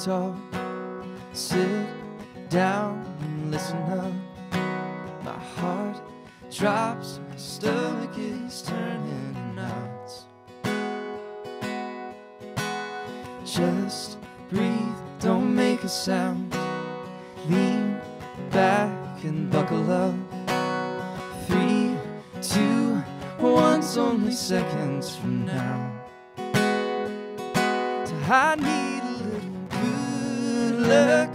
talk. Sit down and listen up. My heart drops, my stomach is turning knots. Just breathe, don't make a sound. Lean back and buckle up. 3, 2, 1's only seconds from now. So I need a little good luck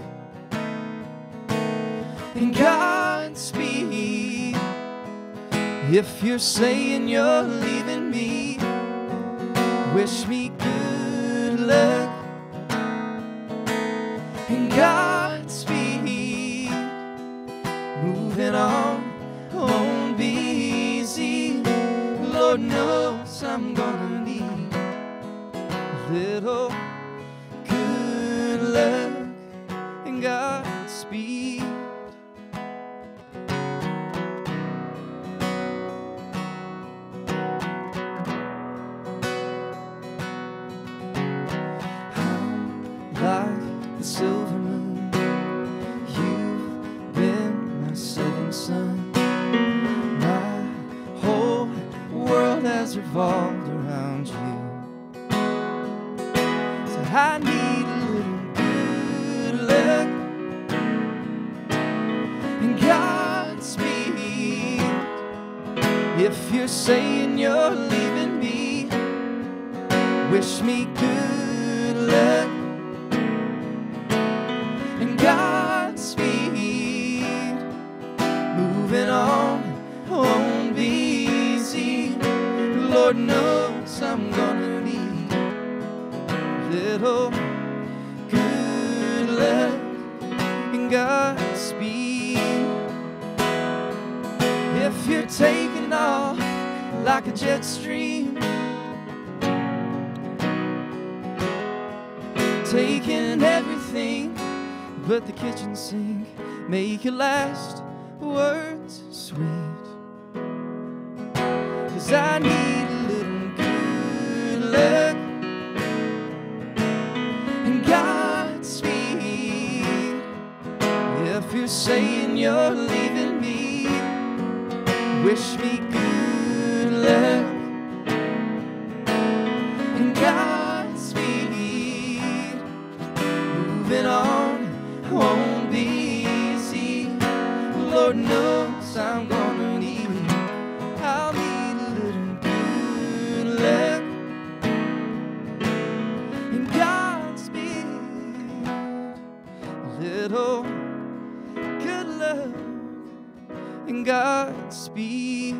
and Godspeed. If you're saying you're leaving me, wish me good luck and Godspeed. Moving on won't be easy. Lord knows I'm gonna need a little good luck and Godspeed. Like the silver moon, you've been my setting sun. My whole world has revolved around you. So I need a little good luck and Godspeed. If you're saying you're leaving me, wish me good luck and Godspeed. Moving on won't be easy. Lord knows I'm gonna need a little good luck and Godspeed. If you're taking off like a jet stream, taking everything but the kitchen sink, make your last words sweet. 'Cause I need a little good luck and Godspeed. If you're saying you're leaving me, wish me good luck and Godspeed. Moving on won't be easy. Lord knows I'm gonna need it. I'll need a little good luck and Godspeed. A little good luck and Godspeed.